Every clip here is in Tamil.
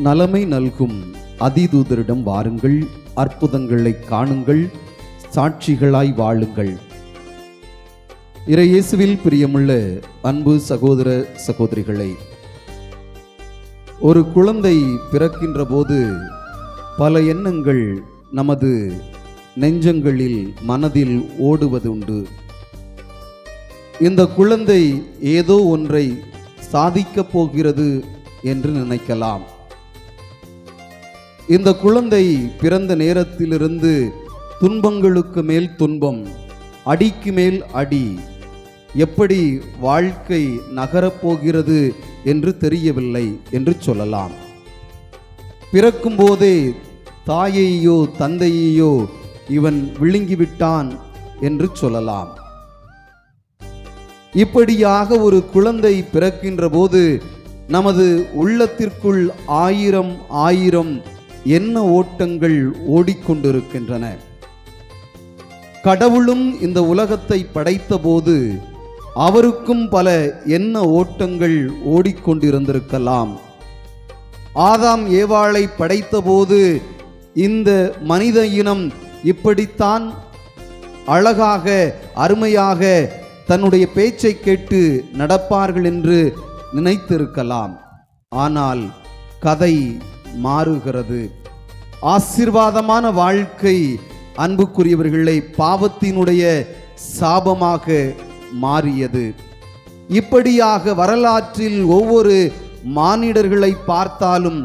நலமை நல்கும் அதிதூதரிடம் வாருங்கள், அற்புதங்களை காணுங்கள், சாட்சிகளாய் வாழுங்கள். இறையேசுவில் பிரியமுள்ள அன்பு சகோதர சகோதரிகளை, ஒரு குழந்தை பிறக்கின்ற போது பல எண்ணங்கள் நமது நெஞ்சங்களில் மனதில் ஓடுவதுண்டு. இந்த குழந்தை ஏதோ ஒன்றை சாதிக்கப் போகிறது என்று நினைக்கலாம். இந்த குழந்தை பிறந்த நேரத்திலிருந்து துன்பங்களுக்கு மேல் துன்பம், அடிக்கு மேல் அடி, எப்படி வாழ்க்கை நகரப்போகிறது என்று தெரியவில்லை என்று சொல்லலாம். பிறக்கும் போதே தாயையோ தந்தையையோ இவன் விழுங்கிவிட்டான் என்று சொல்லலாம். இப்படியாக ஒரு குழந்தை பிறக்கின்ற போது நமது உள்ளத்திற்குள் ஆயிரம் ஆயிரம் எண்ண ஓட்டங்கள் ஓடிக்கொண்டிருக்கின்றன. கடவுளும் இந்த உலகத்தை படைத்த போது அவருக்கும் பல எண்ண ஓட்டங்கள் ஓடிக்கொண்டிருந்திருக்கலாம். ஆதாம் ஏவாளை படைத்த போது இந்த மனித இனம் இப்படித்தான் அழகாக அருமையாக தன்னுடைய பேச்சை கேட்டு நடப்பார்கள் என்று நினைத்திருக்கலாம். ஆனால் கதை மாறுகிறது. ஆசீர்வாதமான வாழ்க்கை அன்புக்குரியவர்களை பாவத்தினுடைய சாபமாக மாறியது. இப்படியாக வரலாற்றில் ஒவ்வொரு மானிடர்களை பார்த்தாலும்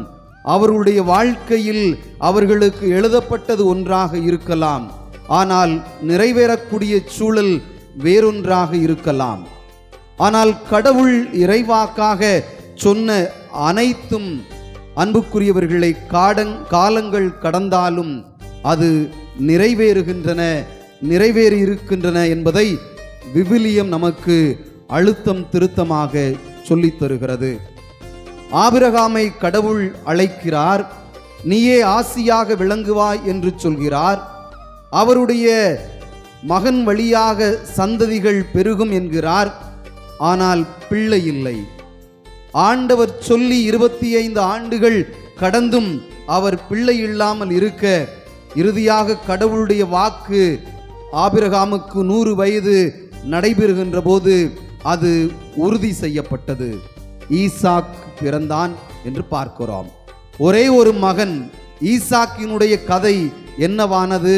அவர்களுடைய வாழ்க்கையில் அவர்களுக்கு எழுதப்பட்டது ஒன்றாக இருக்கலாம், ஆனால் நிறைவேறக்கூடிய சூழல் வேறொன்றாக இருக்கலாம். ஆனால் கடவுள் இறைவாக்காக சொன்ன அனைத்தும் அன்புக்குரியவர்களை காலங்கள் கடந்தாலும் அது நிறைவேறி இருக்கின்றன என்பதை விவிலியம் நமக்கு அழுத்தம் திருத்தமாக சொல்லித் தருகிறது. ஆபிரகாமை கடவுள் அழைக்கிறார், நீயே ஆசியாக விளங்குவாய் என்று சொல்கிறார். அவருடைய மகன் வழியாக சந்ததிகள் பெருகும் என்கிறார். ஆனால் பிள்ளை இல்லை. ஆண்டவர் சொல்லி 25 ஆண்டுகள் கடந்தும் அவர் பிள்ளை இல்லாமல் இருக்க, இறுதியாக கடவுளுடைய வாக்கு ஆபிரகாமுக்கு 100 வயது நடைபெறுகின்ற போது அது உறுதி செய்யப்பட்டது. ஈசாக் பிறந்தான் என்று பார்க்கிறோம். ஒரே ஒரு மகன் ஈசாக்கினுடைய கதை என்னவானது?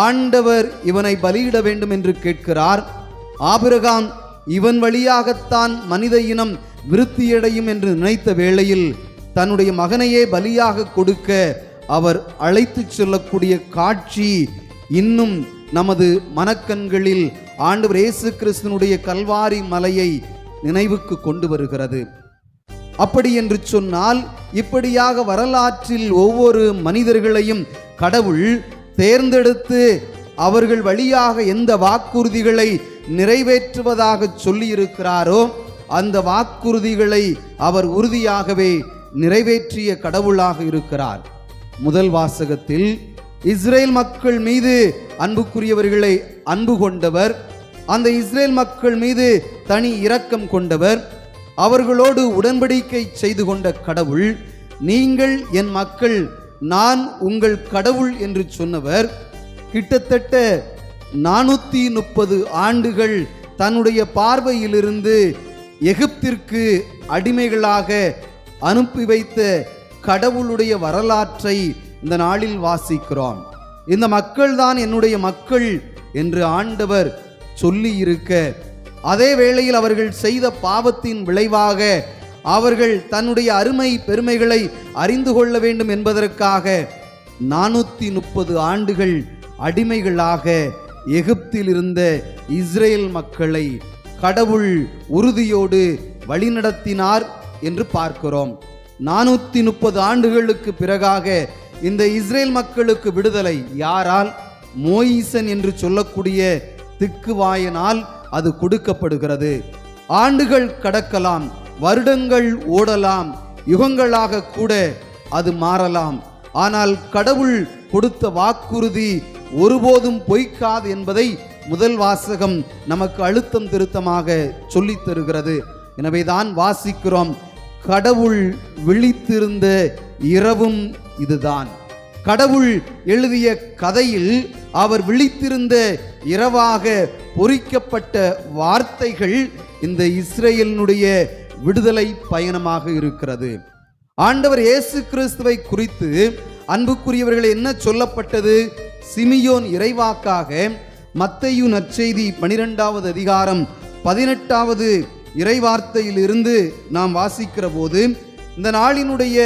ஆண்டவர் இவனை பலியிட வேண்டும் என்று கேட்கிறார். ஆபிரகாம் இவன் வழியாகத்தான் மனித இனம் விருத்தியடையும் என்று நினைத்த வேளையில் தன்னுடைய மகனையே பலியாக கொடுக்க அவர் அழைத்து செல்லக்கூடிய காட்சி இன்னும் நமது மனக்கண்களில் ஆண்டவர் இயேசு கிறிஸ்துவினுடைய கல்வாரி மலையை நினைவுக்கு கொண்டு வருகிறது. அப்படி என்று சொன்னால், இப்படியாக வரலாற்றில் ஒவ்வொரு மனிதர்களையும் கடவுள் தேர்ந்தெடுத்து அவர்கள் வழியாக எந்த வாக்குறுதிகளை நிறைவேற்றுவதாக சொல்லியிருக்கிறாரோ அந்த வாக்குறுதிகளை அவர் உறுதியாகவே நிறைவேற்றிய கடவுளாக இருக்கிறார். முதல் வாசகத்தில் இஸ்ரேல் மக்கள் மீது அன்புக்குரியவர்களை அன்பு கொண்டவர், அந்த இஸ்ரேல் மக்கள் மீது தனி இரக்கம் கொண்டவர், அவர்களோடு உடன்படிக்கை செய்து கொண்ட கடவுள், நீங்கள் என் மக்கள், நான் உங்கள் கடவுள் என்று சொன்னவர், கிட்டத்தட்ட 430 ஆண்டுகள் தன்னுடைய பார்வையிலிருந்து எகிப்திற்கு அடிமைகளாக அனுப்பி வைத்த கடவுளுடைய வரலாற்றை இந்த நாளில் வாசிக்கிறோம். இந்த மக்கள்தான் என்னுடைய மக்கள் என்று ஆண்டவர் சொல்லி இருக்க, அதே வேளையில் அவர்கள் செய்த பாவத்தின் விளைவாக அவர்கள் தன்னுடைய அருமை பெருமைகளை அறிந்து கொள்ள வேண்டும் என்பதற்காக 430 ஆண்டுகள் அடிமைகளாக எகிப்தில் இருந்த இஸ்ரேல் மக்களை கடவுள் உறுதியோடு வழிநடத்தினார் என்று பார்க்கிறோம். 430 ஆண்டுகளுக்கு பிறகாக இந்த இஸ்ரேல் மக்களுக்கு விடுதலை யாரால்? மோயிசன் என்று சொல்லக்கூடிய திக்குவாயனால் அது கொடுக்கப்படுகிறது. ஆண்டுகள் கடக்கலாம், வருடங்கள் ஓடலாம், யுகங்களாக கூட அது மாறலாம். ஆனால் கடவுள் கொடுத்த வாக்குறுதி ஒருபோதும் பொய்க்காது என்பதை முதல் வாசகம் நமக்கு அழுத்தம் திருத்தமாக சொல்லித் தருகிறது. எனவேதான் வாசிக்கிறோம், கடவுள் விழித்திருந்த இரவும் இதுதான். கடவுள் எழுதிய கதையில் அவர் விழித்திருந்த இரவாக பொறிக்கப்பட்ட வார்த்தைகள் இந்த இஸ்ரேலினுடைய விடுதலை பயணமாக இருக்கிறது. ஆண்டவர் இயேசு கிறிஸ்துவை குறித்து அன்புக்குரியவர்கள் என்ன சொல்லப்பட்டது? சிமியோன் இறைவாக்காக மத்தேயு நற்செய்தி 12வது அதிகாரம் 18வது இறைவார்த்தையில் இருந்து நாம் வாசிக்கிற போது இந்த நாளினுடைய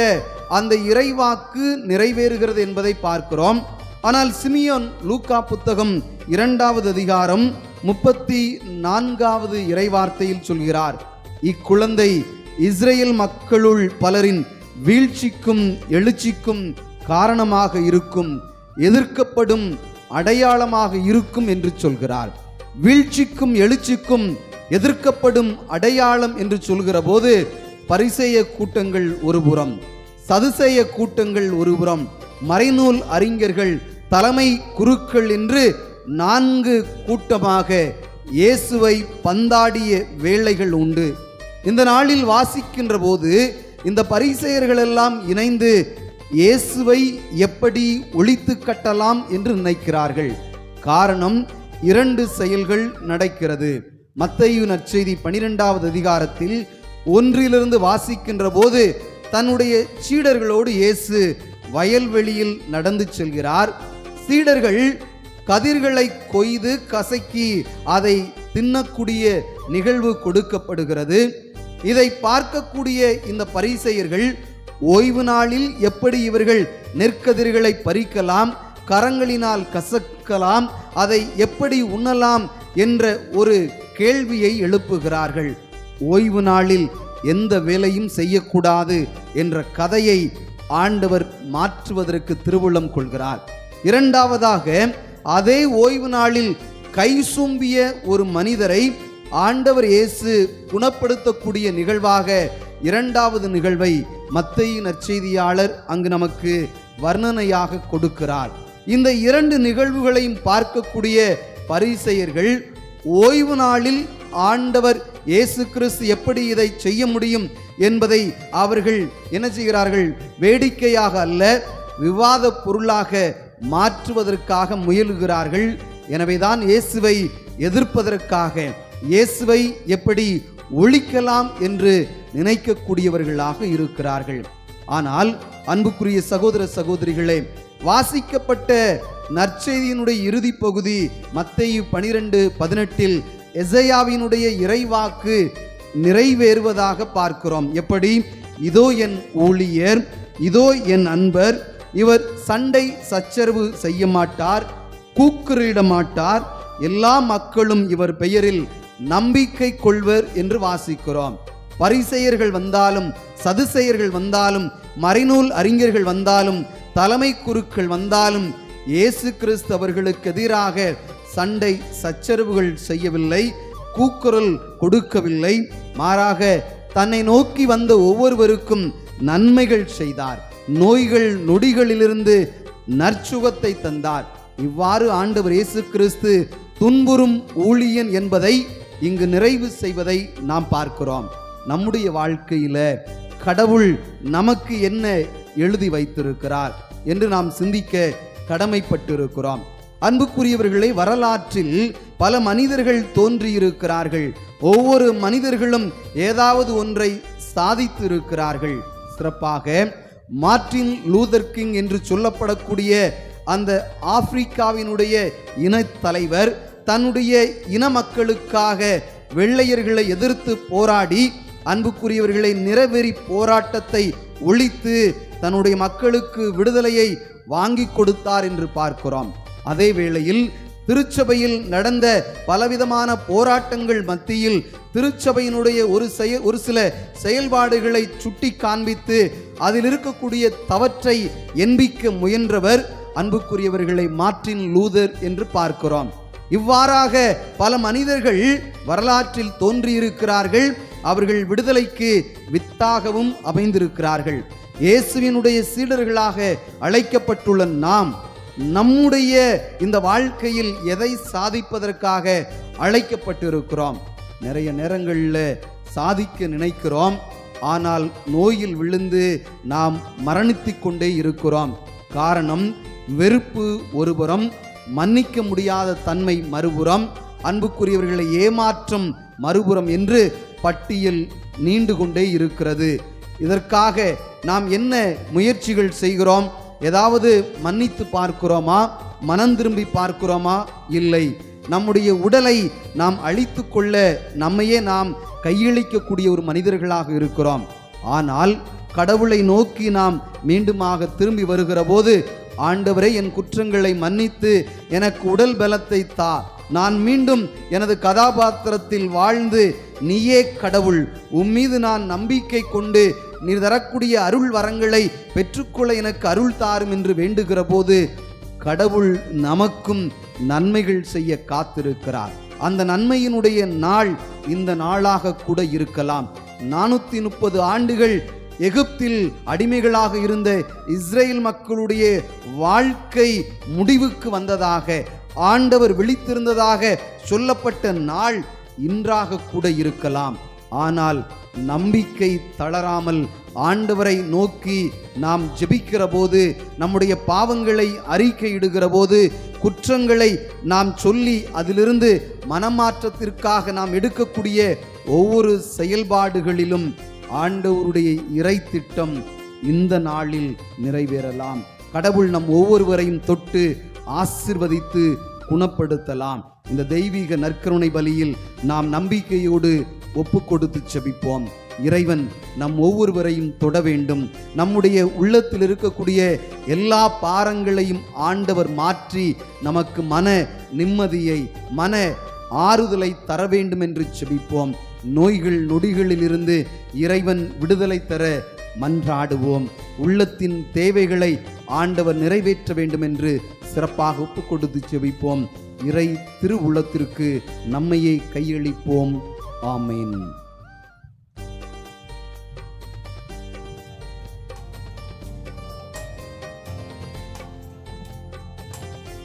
அந்த இறைவாக்கு நிறைவேறுகிறது என்பதை பார்க்கிறோம். ஆனால் சிமியோன் லூக்கா புத்தகம் 2வது அதிகாரம் 34வது இறைவார்த்தையில் சொல்கிறார், இக்குழந்தை இஸ்ரேல் மக்களுள் பலரின் வீழ்ச்சிக்கும் எழுச்சிக்கும் காரணமாக இருக்கும், எதிர்க்கப்படும் அடையாளமாக இருக்கும் என்று சொல்கிறார். வீழ்ச்சிக்கும் எழுச்சிக்கும் எதிர்க்கப்படும் அடையாளம் என்று சொல்கிற போது பரிசேய கூட்டங்கள் ஒருபுறம், சதுசேய கூட்டங்கள் ஒருபுறம், மறைநூல் அறிஞர்கள், தலைமை குருக்கள் என்று 4 கூட்டமாக இயேசுவை பந்தாடிய வேளைகள் உண்டு. இந்த நாளில் வாசிக்கின்ற போது இந்த பரிசேயர்கள் எல்லாம் இணைந்து இயேசுவை எப்படி ஒழித்து கட்டலாம் என்று நினைக்கிறார்கள். காரணம், 2 செயல்கள் நடக்கிறது. மத்தேயு நற்செய்தி 12வது அதிகாரத்தில் 1 வாசிக்கின்ற போது தன்னுடைய சீடர்களோடு இயேசு வயல்வெளியில் நடந்து செல்கிறார். சீடர்கள் கதிர்களை கொய்து கசக்கி அதை தின்னக்கூடிய நிகழ்வு கொடுக்கப்படுகிறது. இதை பார்க்கக்கூடிய இந்த பரிசேயர்கள் ஓய்வு நாளில் எப்படி இவர்கள் நெற்கதிர்களை பறிக்கலாம், கரங்களினால் கசக்கலாம், அதை எப்படி உண்ணலாம் என்ற ஒரு கேள்வியை எழுப்புகிறார்கள். ஓய்வு நாளில் எந்த வேலையும் செய்யக்கூடாது என்ற கதையை ஆண்டவர் மாற்றுவதற்கு திருவுள்ளம் கொள்கிறார். 2வதாக, அதே ஓய்வு நாளில் கை சூம்பிய ஒரு மனிதரை ஆண்டவர் இயேசு குணப்படுத்தக்கூடிய நிகழ்வாக 2வது நிகழ்வை மத்தேயு நற்செய்தியாளர் அங்கு நமக்கு வர்ணனையாக கொடுக்கிறார். இந்த 2 நிகழ்வுகளையும் பார்க்கக்கூடிய பரிசேயர்கள் ஓய்வு நாளில் ஆண்டவர் இயேசு கிறிஸ்து எப்படி இதை செய்ய முடியும் என்பதை அவர்கள் என்ன செய்கிறார்கள்? வேடிக்கையாக அல்ல, விவாத பொருளாக மாற்றுவதற்காக முயலுகிறார்கள். எனவேதான் இயேசுவை எதிர்ப்பதற்காக, இயேசுவை எப்படி ஒழிக்கலாம் என்று நினைக்கக்கூடியவர்களாக இருக்கிறார்கள். ஆனால் அன்புக்குரிய சகோதர சகோதரிகளே, வாசிக்கப்பட்ட நற்செய்தியினுடைய இறுதி பகுதி மத்தேயு 12:18 எசையாவினுடைய இறைவாக்கு நிறைவேறுவதாக பார்க்கிறோம். எப்படி? இதோ என் ஊழியர், இதோ என் அன்பர், இவர் சண்டை சச்சரவு செய்ய மாட்டார், கூக்குரலிட மாட்டார், எல்லா மக்களும் இவர் பெயரில் நம்பிக்கை கொள்வர் என்று வாசிக்கிறோம். பரிசேயர்கள் வந்தாலும், சதுசேயர்கள் வந்தாலும், மறைநூல் அறிஞர்கள் வந்தாலும், தலைமை குருக்கள் வந்தாலும் இயேசு கிறிஸ்து அவர்களுக்கு எதிராக சண்டை சச்சரவுகள் செய்யவில்லை, கூக்குரல் கொடுக்கவில்லை. மாறாக தன்னை நோக்கி வந்த ஒவ்வொருவருக்கும் நன்மைகள் செய்தார், நோய்கள் நொடிகளிலிருந்து நற்சுகத்தை தந்தார். இவ்வாறு ஆண்டவர் இயேசு கிறிஸ்து துன்புறும் ஊழியன் என்பதை இங்கு நிறைவு செய்வதை நாம் பார்க்கிறோம். நம்முடைய வாழ்க்கையில கடவுள் நமக்கு என்ன எழுதி வைத்திருக்கிறார் என்று நாம் சிந்திக்க கடமைப்பட்டிருக்கிறோம். அன்புக்குரியவர்களை, வரலாற்றில் பல மனிதர்கள் தோன்றியிருக்கிறார்கள். ஒவ்வொரு மனிதர்களும் ஏதாவது ஒன்றை சாதித்து இருக்கிறார்கள். சிறப்பாக மார்ட்டின் லூதர் கிங் என்று சொல்லப்படக்கூடிய அந்த ஆப்பிரிக்காவினுடைய இனத்தலைவர் தன்னுடைய இன மக்களுக்காக வெள்ளையர்களை எதிர்த்து போராடி அன்புக்குரியவர்களை நிறவெறி போராட்டத்தை ஒழித்து தன்னுடைய மக்களுக்கு விடுதலையை வாங்கி கொடுத்தார் என்று பார்க்கிறோம். அதே வேளையில் திருச்சபையில் நடந்த பலவிதமான போராட்டங்கள் மத்தியில் திருச்சபையினுடைய ஒரு சில செயல்பாடுகளை சுட்டி காண்பித்து அதில் இருக்கக்கூடிய தவற்றை எண்பிக்க முயன்றவர் அன்புக்குரியவர்களை மார்ட்டின் லூதர் என்று பார்க்கிறோம். இவ்வாறாக பல மனிதர்கள் வரலாற்றில் தோன்றியிருக்கிறார்கள். அவர்கள் விடுதலைக்கு வித்தாகவும் அமைந்திருக்கிறார்கள். இயேசுவினுடைய சீடர்களாக அழைக்கப்பட்டுள்ள நாம் நம்முடைய இந்த வாழ்க்கையில் எதை சாதிப்பதற்காக அழைக்கப்பட்டிருக்கிறோம்? நிறைய நேரங்களில் சாதிக்க நினைக்கிறோம், ஆனால் நோயில் விழுந்து நாம் மரணித்து கொண்டே இருக்கிறோம். காரணம், வெறுப்பு ஒருபுறம், மன்னிக்க முடியாத தன்மை மறுபுறம், அன்புக்குரியவர்களை ஏமாற்றம் மறுபுறம் என்று பட்டியல் நீண்டு கொண்டே இருக்கிறது. இதற்காக நாம் என்ன முயற்சிகள் செய்கிறோம்? ஏதாவது மன்னித்து பார்க்கிறோமா? மனம் திரும்பி பார்க்கிறோமா? இல்லை. நம்முடைய உடலை நாம் அழித்து கொள்ள நம்மையே நாம் கையளிக்கக்கூடிய ஒரு மனிதர்களாக இருக்கிறோம். ஆனால் கடவுளை நோக்கி நாம் மீண்டுமாக திரும்பி வருகிற போது, ஆண்டவரே, என் குற்றங்களை மன்னித்து எனக்கு உடல் பலத்தை தா, நான் மீண்டும் எனது கதாபாத்திரத்தில் வாழ்ந்து நீயே கடவுள், உம்மீது நான் நம்பிக்கை கொண்டு நீர் தரக்கூடிய அருள் வரங்களை பெற்றுக்கொள்ள எனக்கு அருள் தாரும் என்று வேண்டுகிற போது, கடவுள் நமக்கும் நன்மைகள் செய்ய காத்திருக்கிறார். அந்த நன்மையினுடைய நாள் இந்த நாளாக கூட இருக்கலாம். 430 ஆண்டுகள் எகிப்தில் அடிமைகளாக இருந்த இஸ்ரேல் மக்களுடைய வாழ்க்கை முடிவுக்கு வந்ததாக, ஆண்டவர் விழித்திருந்ததாக சொல்லப்பட்ட நாள் இன்றாக கூட இருக்கலாம். ஆனால் நம்பிக்கை தளராமல் ஆண்டவரை நோக்கி நாம் ஜெபிக்கிற போது, நம்முடைய பாவங்களை அறிக்கையிடுகிற போது, குற்றங்களை நாம் சொல்லி அதிலிருந்து மனமாற்றத்திற்காக நாம் எடுக்கக்கூடிய ஒவ்வொரு செயல்பாடுகளிலும் ஆண்டவருடைய இறை திட்டம் இந்த நாளில் நிறைவேறலாம். கடவுள் நம் ஒவ்வொருவரையும் தொட்டு ஆசிர்வதித்து குணப்படுத்தலாம். இந்த தெய்வீக நற்கருணை பலியில் நாம் நம்பிக்கையோடு ஒப்பு கொடுத்து செபிப்போம். இறைவன் நம் ஒவ்வொருவரையும் தொட வேண்டும். நம்முடைய உள்ளத்தில் இருக்கக்கூடிய எல்லா பாரங்களையும் ஆண்டவர் மாற்றி நமக்கு மன நிம்மதியை, மன ஆறுதலை தர வேண்டும் என்று செபிப்போம். நோய்கள் நொடிகளிலிருந்து இறைவன் விடுதலை தர மன்றாடுவோம். உள்ளத்தின் தேவைகளை ஆண்டவர் நிறைவேற்ற வேண்டும் என்று சிறப்பாக ஒப்பு கொடுத்து செபிப்போம். இறை திரு உள்ளத்திற்கு நம்மையே கையளிப்போம். ஆமேன்.